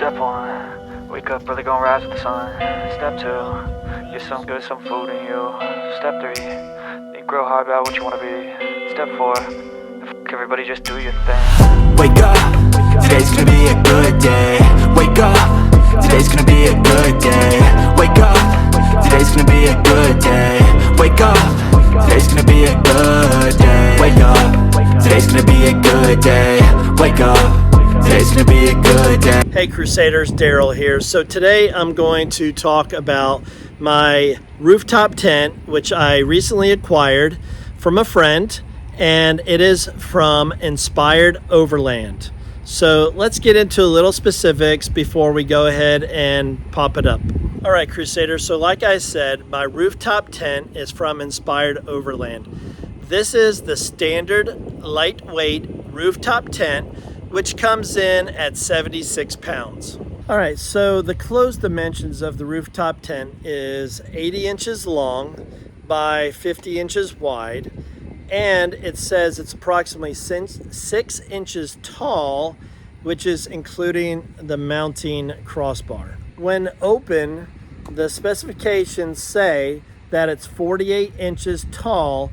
Step 1, wake up early, gonna rise with the sun. Step 2, get some good, some food in you. Step 3, think real hard about what you wanna be. Step 4, everybody just do your thing. Wake up, today's gonna be a good day. Wake up, today's gonna be a good day. Wake up, today's gonna be a good day. Wake up, today's gonna be a good day. Wake up, today's gonna be a good day. Wake up, today's gonna be a good day. Hey Crusaders, Daryl here. So today I'm going to talk about my rooftop tent, which I recently acquired from a friend, and it is from Inspired Overland. So let's get into a little specifics before we go ahead and pop it up. All right, Crusaders, so like I said, my rooftop tent is from Inspired Overland. This is the standard lightweight rooftop tent, which comes in at 76 pounds. All right, so the closed dimensions of the rooftop tent is 80 inches long by 50 inches wide, and it says it's approximately 6 inches tall, which is including the mounting crossbar. When open, the specifications say that it's 48 inches tall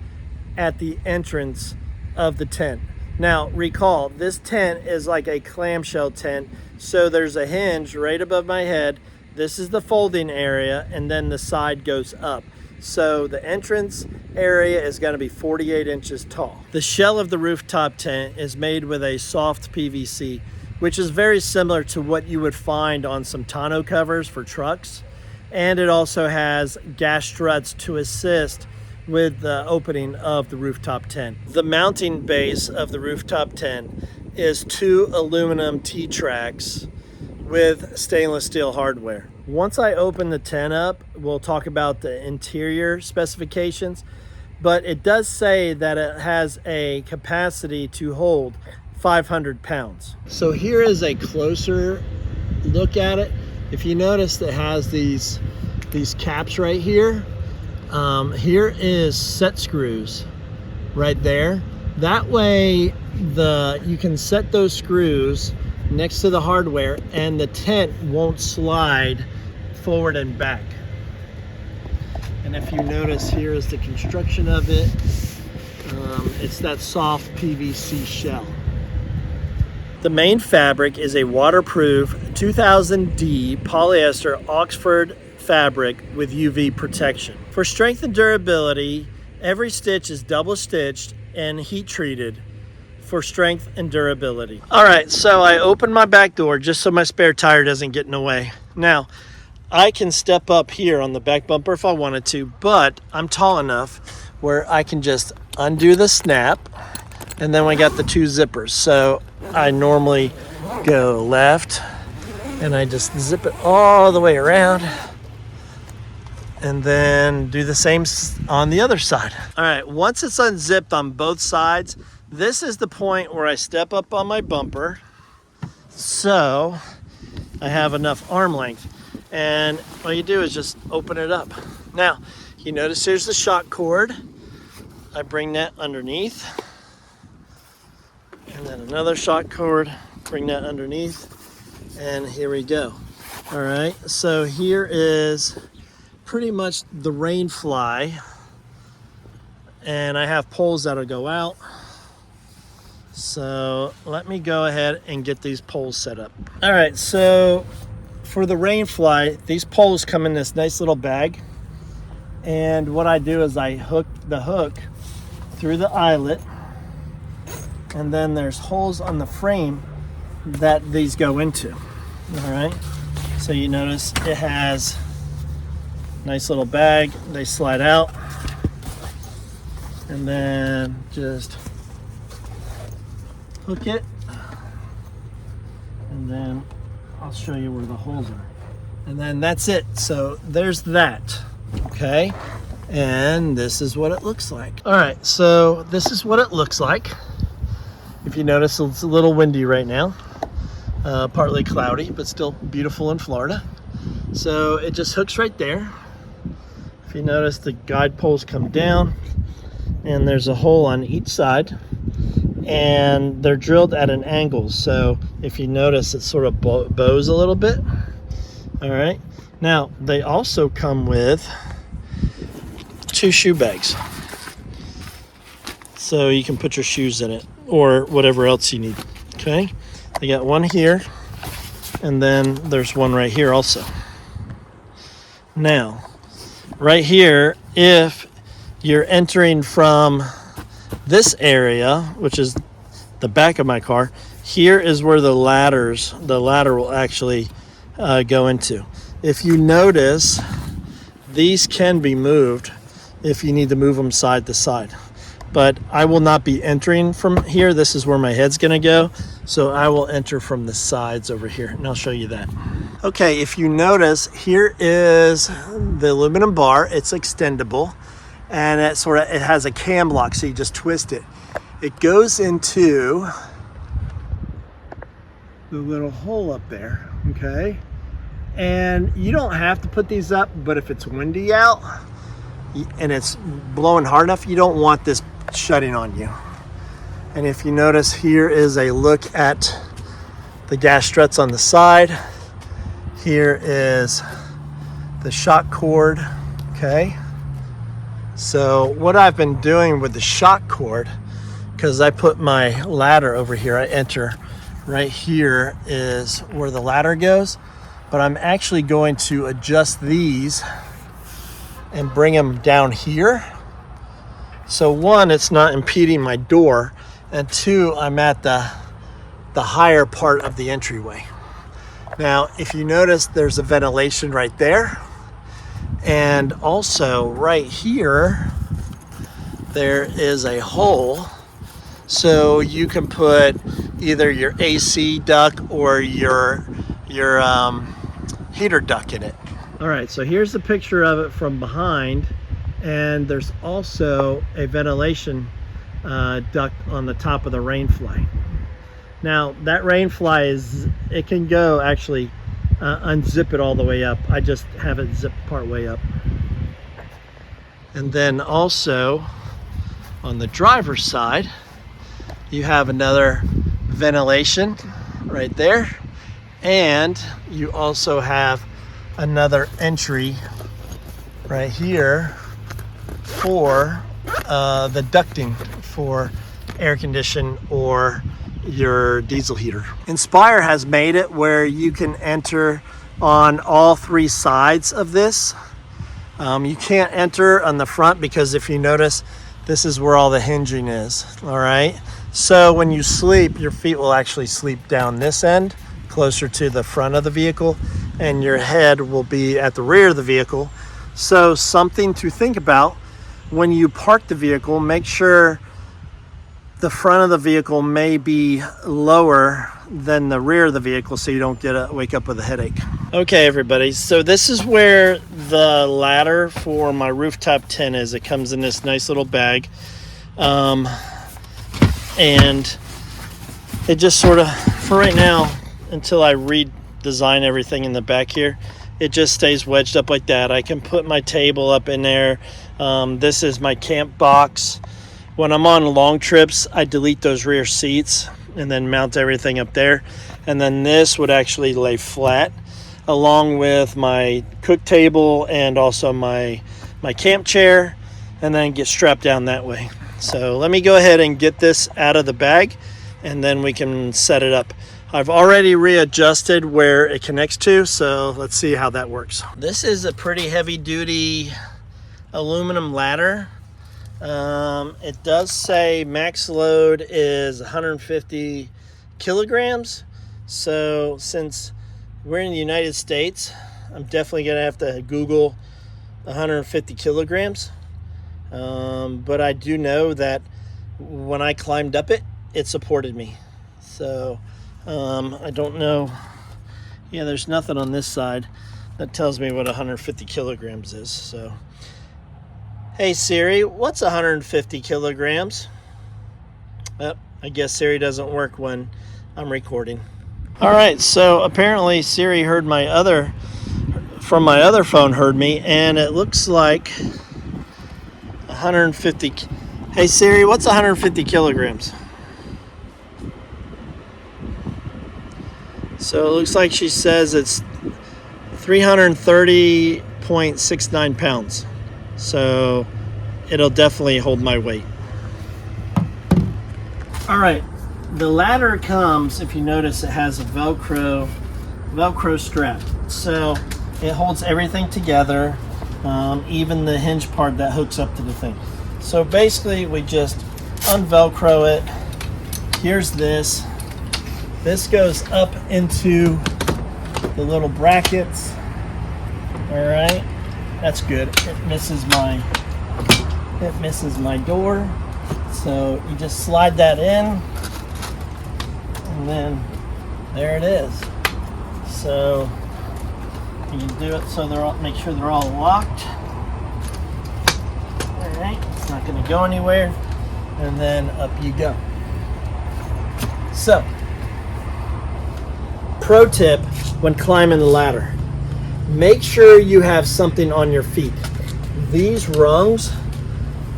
at the entrance of the tent. Now recall, this tent is like a clamshell tent, so there's a hinge right above my head. This is the folding area, and then the side goes up. So the entrance area is going to be 48 inches tall. The shell of the rooftop tent is made with a soft PVC, which is very similar to what you would find on some tonneau covers for trucks. And it also has gas struts to assist with the opening of the rooftop tent. The mounting base of the rooftop tent is 2 aluminum T-tracks with stainless steel hardware. Once I open the tent up, we'll talk about the interior specifications, but it does say that it has a capacity to hold 500 pounds. So here is a closer look at it. If you notice, it has these caps right here. Here is set screws right there. That way you can set those screws next to the hardware and the tent won't slide forward and back. And if you notice, here is the construction of it. It's that soft PVC shell. The main fabric is a waterproof 2000D polyester Oxford fabric with UV protection. For strength and durability, every stitch is double stitched and heat treated for strength and durability. All right, so I opened my back door just so my spare tire doesn't get in the way. Now, I can step up here on the back bumper if I wanted to, but I'm tall enough where I can just undo the snap, and then we got the 2 zippers. So I normally go left and I just zip it all the way around, and then do the same on the other side. All right, once it's unzipped on both sides, this is the point where I step up on my bumper so I have enough arm length. And all you do is just open it up. Now, you notice here's the shock cord. I bring that underneath. And then another shock cord, bring that underneath. And here we go. All right, so here is pretty much the rain fly, and I have poles that'll go out. So let me go ahead and get these poles set up. All right, so for the rain fly, these poles come in this nice little bag, and what I do is I hook the hook through the eyelet, and then there's holes on the frame that these go into. All right, so you notice it has nice little bag. They slide out, and then just hook it, and then I'll show you where the holes are, and then that's it. So there's that. Okay, and this is what it looks like. All right, so this is what it looks like. If you notice, it's a little windy right now, partly cloudy, but still beautiful in Florida. So it just hooks right there. If you notice, the guide poles come down, and there's a hole on each side, and they're drilled at an angle. So if you notice, it sort of bows a little bit. All right. Now, they also come with 2 shoe bags. So you can put your shoes in it or whatever else you need. Okay. They got one here, and then there's one right here also. Now, right here, if you're entering from this area, which is the back of my car, here is where the ladder will actually go into. If you notice, these can be moved if you need to move them side to side. But I will not be entering from here. This is where my head's gonna go. So I will enter from the sides over here, and I'll show you that. Okay, if you notice, here is the aluminum bar. It's extendable, and it has a cam lock, so you just twist it. It goes into the little hole up there, okay? And you don't have to put these up, but if it's windy out and it's blowing hard enough, you don't want this shutting on you. And if you notice, here is a look at the gas struts on the side. Here is the shock cord, okay? So what I've been doing with the shock cord, because I put my ladder over here, I enter right here is where the ladder goes, but I'm actually going to adjust these and bring them down here. So one, it's not impeding my door, and two, I'm at the higher part of the entryway. Now, if you notice, there's a ventilation right there, and also right here, there is a hole, so you can put either your AC duct or your heater duct in it. All right, so here's the picture of it from behind, and there's also a ventilation duct on the top of the rain fly. Now that rain fly it can go actually unzip it all the way up. I just have it zipped part way up. And then also on the driver's side, you have another ventilation right there, and you also have another entry right here for the ducting for air condition or your diesel heater. Inspire has made it where you can enter on all 3 sides of this. You can't enter on the front because if you notice, this is where all the hinging is. All right, so when you sleep, your feet will actually sleep down this end closer to the front of the vehicle, and your head will be at the rear of the vehicle. So something to think about when you park the vehicle, make sure the front of the vehicle may be lower than the rear of the vehicle so you don't wake up with a headache. Okay, everybody, so this is where the ladder for my rooftop tent is. It comes in this nice little bag, and it just sort of, for right now, until I redesign everything in the back here, it just stays wedged up like that. I can put my table up in there. This is my camp box. When I'm on long trips, I delete those rear seats and then mount everything up there. And then this would actually lay flat along with my cook table and also my camp chair, and then get strapped down that way. So let me go ahead and get this out of the bag, and then we can set it up. I've already readjusted where it connects to, so let's see how that works. This is a pretty heavy duty aluminum ladder. It does say max load is 150 kilograms. So since we're in the United States, I'm definitely gonna have to Google 150 kilograms. But I do know that when I climbed up it, it supported me. So I don't know. Yeah, there's nothing on this side that tells me what 150 kilograms is. So, hey Siri, what's 150 kilograms? Oh, I guess Siri doesn't work when I'm recording. All right, so apparently Siri heard my other phone heard me, and it looks like 150. Hey Siri, what's 150 kilograms? So it looks like she says it's 330.69 pounds. So it'll definitely hold my weight. All right, the ladder comes, if you notice, it has a Velcro strap. So it holds everything together, even the hinge part that hooks up to the thing. So basically we just unvelcro it. Here's this. This goes up into the little brackets. All right, that's good. It misses my door. So you just slide that in, and then there it is. So you do it so make sure they're all locked. All right, it's not going to go anywhere, and then up you go. So, pro tip when climbing the ladder: make sure you have something on your feet. These rungs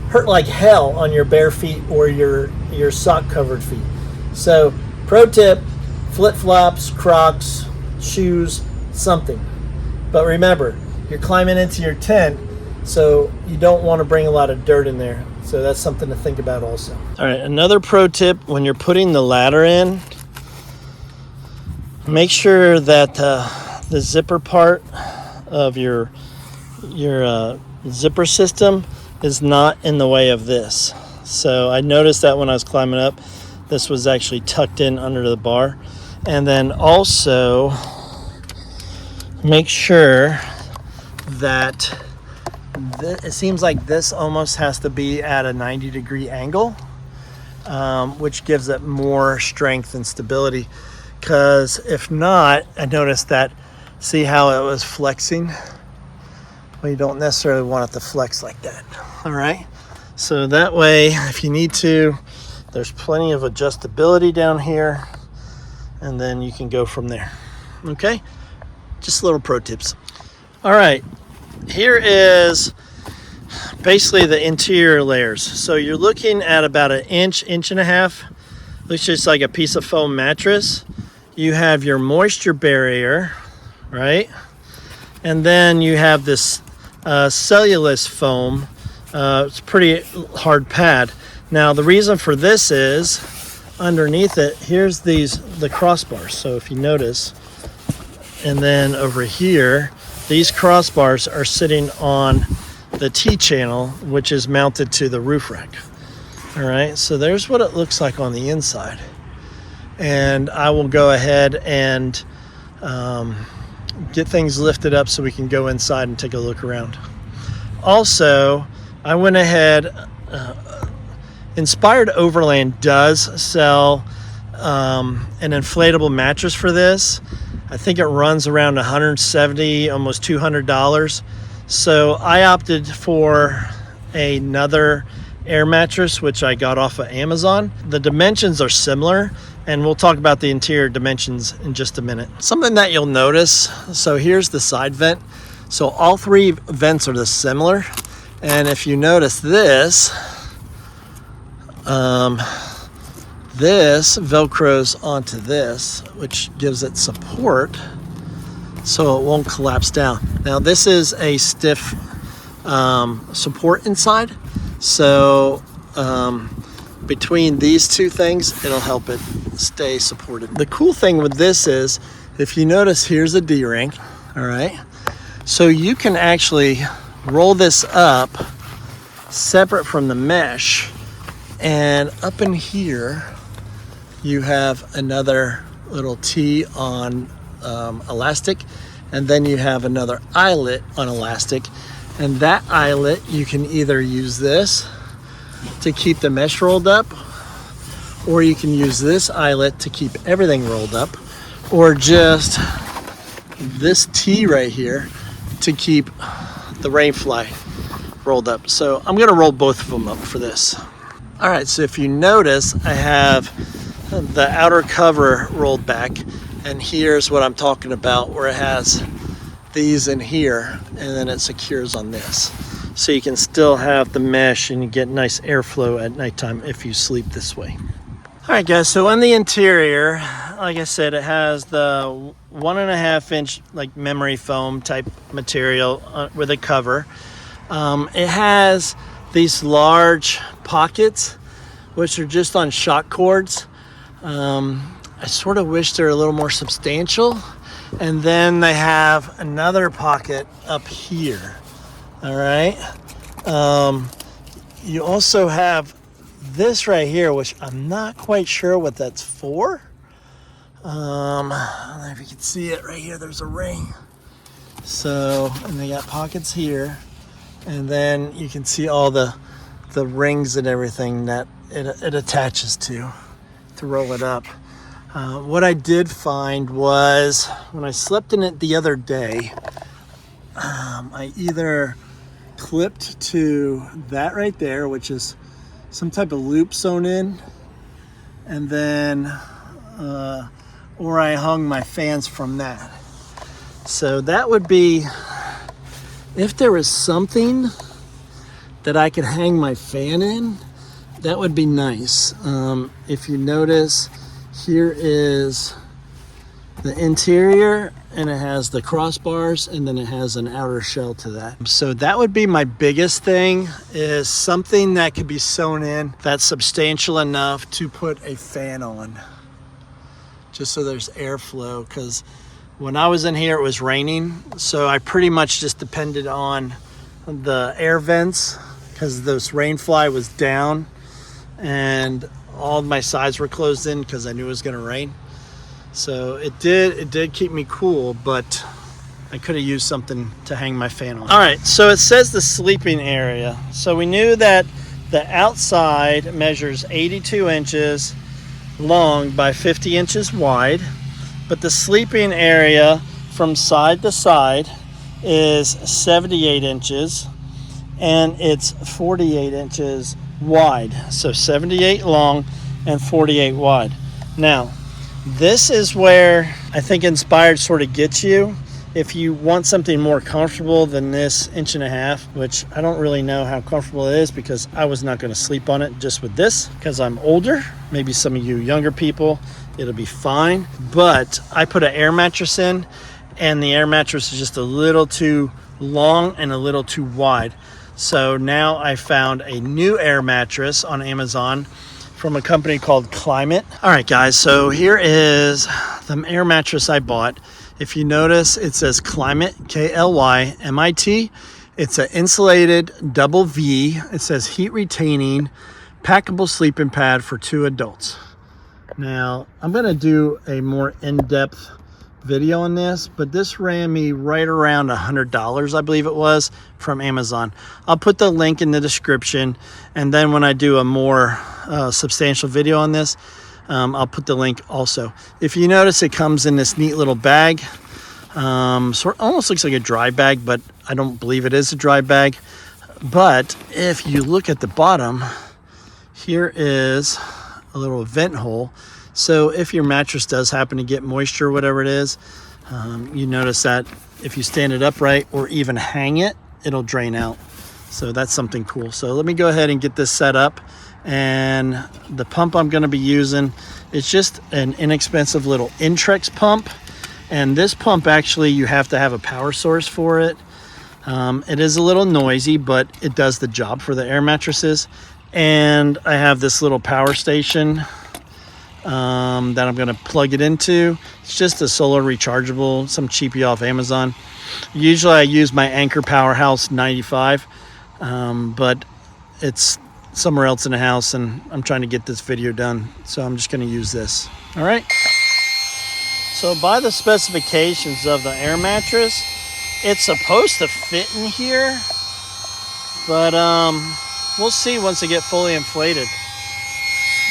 hurt like hell on your bare feet or your sock covered feet. So pro tip, flip-flops, Crocs, shoes, something. But remember, you're climbing into your tent, so you don't want to bring a lot of dirt in there. So that's something to think about also. All right, another pro tip when you're putting the ladder in, make sure that the zipper part of your zipper system is not in the way of this. So I noticed that when I was climbing up, this was actually tucked in under the bar. And then also make sure that it seems like this almost has to be at a 90-degree angle, which gives it more strength and stability. Because if not, I noticed that, see how it was flexing? Well, you don't necessarily want it to flex like that. All right, so that way, if you need to, there's plenty of adjustability down here, and then you can go from there. Okay, just little pro tips. All right, here is basically the interior layers. So you're looking at about an inch and a half. Looks just like a piece of foam mattress. You have your moisture barrier, right? And then you have this cellulose foam. It's pretty hard pad. Now the reason for this is underneath it, here's the crossbars. So if you notice, and then over here, these crossbars are sitting on the T-channel, which is mounted to the roof rack. All right, so there's what it looks like on the inside. And I will go ahead and get things lifted up so we can go inside and take a look around. Also, I went ahead, Inspired Overland does sell an inflatable mattress for this. I think it runs around $170, almost $200. So I opted for another air mattress, which I got off of Amazon. The dimensions are similar, and we'll talk about the interior dimensions in just a minute. Something that you'll notice, so here's the side vent. So all three vents are similar. And if you notice this, this Velcros onto this, which gives it support so it won't collapse down. Now this is a stiff support inside. So between these two things, it'll help it stay supported. The cool thing with this is, if you notice, here's a D-ring, all right? So you can actually roll this up separate from the mesh, and up in here, you have another little T on elastic, and then you have another eyelet on elastic. And that eyelet, you can either use this to keep the mesh rolled up, or you can use this eyelet to keep everything rolled up, or just this T right here to keep the rainfly rolled up. So I'm gonna roll both of them up for this. All right, so if you notice, I have the outer cover rolled back, and here's what I'm talking about, where it has these in here, and then it secures on this. So you can still have the mesh and you get nice airflow at nighttime if you sleep this way. All right guys, so on the interior, like I said, it has the 1.5 inch like memory foam type material with a cover. It has these large pockets, which are just on shock cords. I sort of wish they're a little more substantial. And then they have another pocket up here. All right. You also have this right here, which I'm not quite sure what that's for. I don't know if you can see it right here. There's a ring. So, and they got pockets here. And then you can see all the rings and everything that it attaches to roll it up. What I did find was when I slept in it the other day, I either clipped to that right there, which is some type of loop sewn in, and then or I hung my fans from that. So that would be, if there was something that I could hang my fan in, that would be nice. If you notice, here is the interior, and it has the crossbars, and then it has an outer shell to that. So that would be my biggest thing, is something that could be sewn in that's substantial enough to put a fan on, just so there's airflow. Because when I was in here, it was raining, so I pretty much just depended on the air vents, because this rain fly was down and all of my sides were closed in because I knew it was going to rain. So it did keep me cool, but I could have used something to hang my fan on. All right, so it says the sleeping area. So we knew that the outside measures 82 inches long by 50 inches wide, but the sleeping area from side to side is 78 inches, and it's 48 inches wide. So 78 long and 48 wide. Now, this is where I think Inspired sort of gets you. If you want something more comfortable than this 1.5 inches, which I don't really know how comfortable it is, because I was not going to sleep on it just with this, because I'm older. Maybe some of you younger people, it'll be fine. But I put an air mattress in, and the air mattress is just a little too long and a little too wide. So now I found a new air mattress on Amazon from a company called Klymit. All right, guys, so here is the air mattress I bought. If you notice, it says Klymit, K-L-Y-M-I-T. It's an insulated double V. It says heat retaining, packable sleeping pad for 2 adults. Now, I'm gonna do a more in-depth video on this, but this ran me right around $100, I believe it was, from Amazon. I'll put the link in the description, and then when I do a more substantial video on this, I'll put the link also. If you notice, it comes in this neat little bag. Almost looks like a dry bag, but I don't believe it is a dry bag. But if you look at the bottom, here is a little vent hole. So if your mattress does happen to get moisture or whatever it is, you notice that if you stand it upright or even hang it, it'll drain out. So that's something cool. So let me go ahead and get this set up. And the pump I'm going to be using is just an inexpensive little Intrex pump. And this pump, actually, you have to have a power source for it. It is a little noisy, but it does the job for the air mattresses. And I have this little power station that I'm going to plug it into. It's just a solar rechargeable, some cheapie off Amazon. Usually I use my Anchor Powerhouse 95, but it's somewhere else in the house, and I'm trying to get this video done, so I'm just going to use this. All right. So by the specifications of the air mattress, it's supposed to fit in here, but we'll see once I get fully inflated.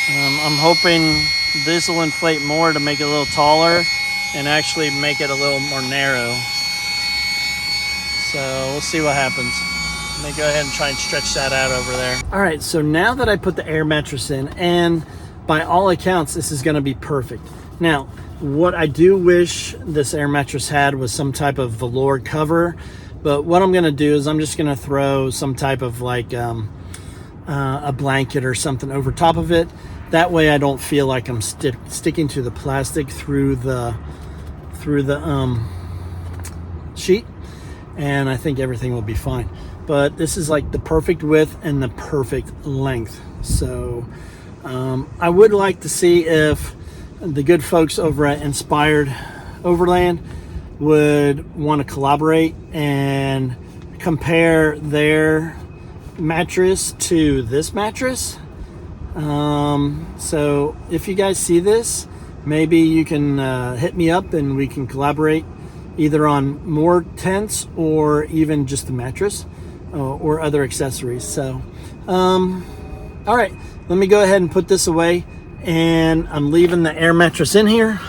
I'm hoping this will inflate more to make it a little taller and actually make it a little more narrow. So we'll see what happens. Let me go ahead and try and stretch that out over there. All right, so now that I put the air mattress in, and by all accounts, this is gonna be perfect. Now, what I do wish this air mattress had was some type of velour cover, but what I'm gonna do is I'm just gonna throw some type of like a blanket or something over top of it. That way I don't feel like I'm sticking to the plastic through the sheet, and I think everything will be fine. But this is like the perfect width and the perfect length. So I would like to see if the good folks over at Inspired Overland would want to collaborate and compare their mattress to this mattress. So if you guys see this, maybe you can hit me up and we can collaborate either on more tents or even just the mattress or other accessories. So all right, let me go ahead and put this away, and I'm leaving the air mattress in here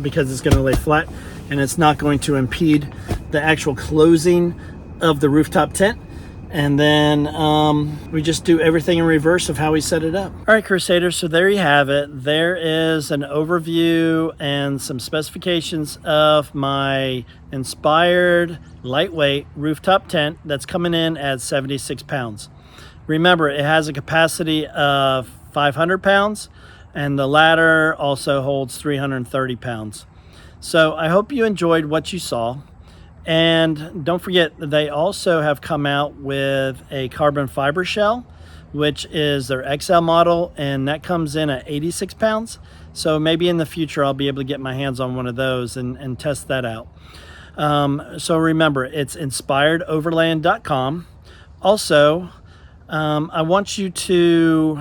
because it's going to lay flat and it's not going to impede the actual closing of the rooftop tent. And then we just do everything in reverse of how we set it up. All right, Crusaders, so there you have it. There is an overview and some specifications of my Inspired lightweight rooftop tent that's coming in at 76 pounds. Remember, it has a capacity of 500 pounds, and the ladder also holds 330 pounds. So I hope you enjoyed what you saw. And don't forget, they also have come out with a carbon fiber shell, which is their XL model, and that comes in at 86 pounds. So maybe in the future, I'll be able to get my hands on one of those and test that out. So remember, it's inspiredoverland.com. Also, I want you to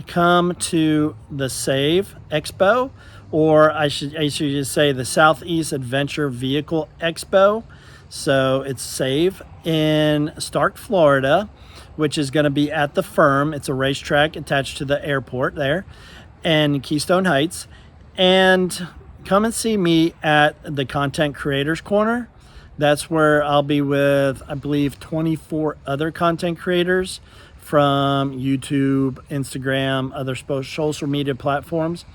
come to the SAVE Expo, or I should just say the Southeast Adventure Vehicle Expo. So it's SAVE in Stark, Florida, which is going to be at the Firm. It's a racetrack attached to the airport there, and Keystone Heights. And come and see me at the Content Creators Corner. That's where I'll be with, I believe, 24 other content creators from YouTube, Instagram, other social media platforms.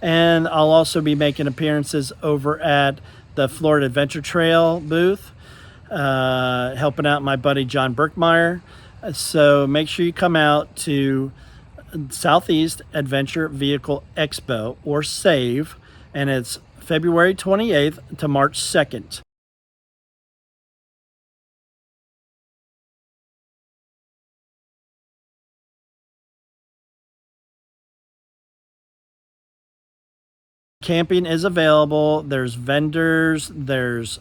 And I'll also be making appearances over at the Florida Adventure Trail booth, helping out my buddy John Berkmeyer. So make sure you come out to Southeast Adventure Vehicle Expo, or SAVE, and it's February 28th to March 2nd. Camping is available. There's vendors, there's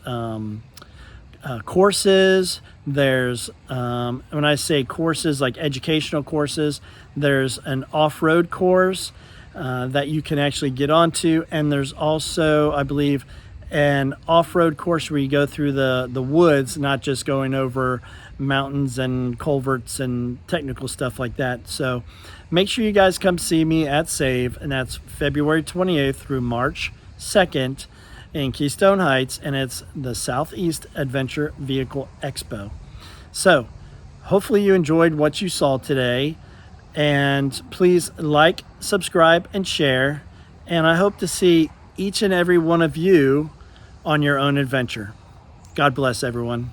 courses, there's when I say courses, like educational courses, there's an off-road course that you can actually get onto, and there's also, I believe, an off-road course where you go through the woods, not just going over mountains and culverts and technical stuff like that. So make sure you guys come see me at SAVE, and that's February 28th through March 2nd in Keystone Heights, and it's the Southeast Adventure Vehicle Expo. So hopefully you enjoyed what you saw today, and please like, subscribe, and share, and I hope to see each and every one of you on your own adventure. God bless everyone.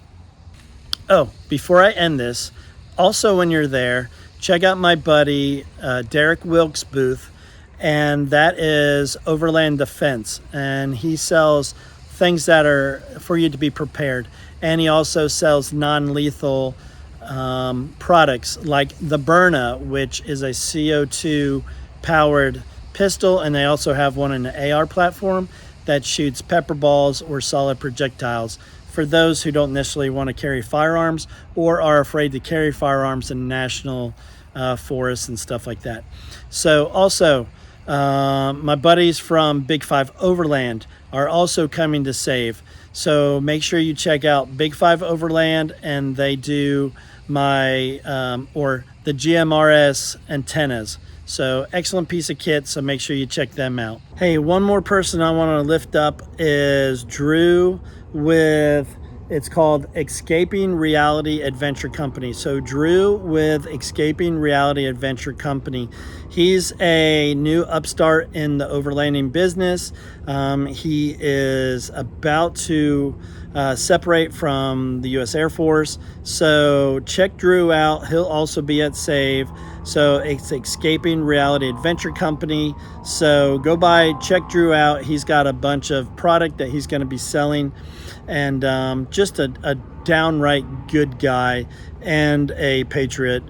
Oh, before I end this, also when you're there, check out my buddy Derek Wilkes' booth, and that is Overland Defense, and he sells things that are for you to be prepared, and he also sells non-lethal products like the Byrna, which is a CO2 powered pistol, and they also have one in the AR platform that shoots pepper balls or solid projectiles for those who don't necessarily want to carry firearms or are afraid to carry firearms in national forests and stuff like that. So also, my buddies from Big 5 Overland are also coming to SAVE. So make sure you check out Big 5 Overland, and they do my, or the GMRS antennas. So excellent piece of kit, so make sure you check them out. Hey, one more person I want to lift up is Drew with, it's called Escaping Reality Adventure Company. So Drew with Escaping Reality Adventure Company. He's a new upstart in the overlanding business. He is about to separate from the U.S. Air Force. So check Drew out. He'll also be at SAVE. So it's Escaping Reality Adventure Company. So go by, check Drew out. He's got a bunch of product that he's going to be selling, and just a downright good guy and a patriot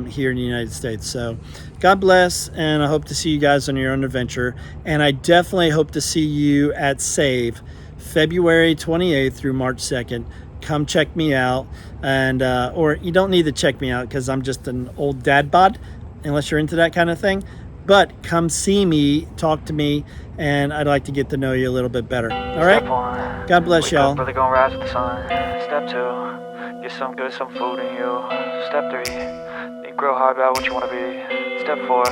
here in the United States. So God bless, and I hope to see you guys on your own adventure. And I definitely hope to see you at Save February 28th through March 2nd. Come check me out, and or you don't need to check me out because I'm just an old dad bod, unless you're into that kind of thing. But come see me, talk to me, and I'd like to get to know you a little bit better. All right? Step 1. God bless Wake y'all. up, brother, gonna rise with the sun. Step 2. Get some food in you. Step 3. Think real hard about what you wanna be. Step 4.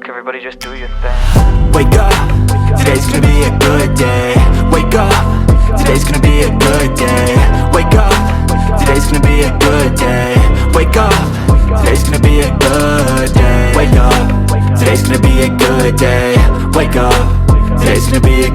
Everybody just do your thing. Wake up, today's gonna be a good day. Wake up, today's gonna be a good day. Wake up, today's gonna be a good day. Wake up, today's gonna be a good day. Wake up, today's gonna be a good day. Wake up, today's gonna be a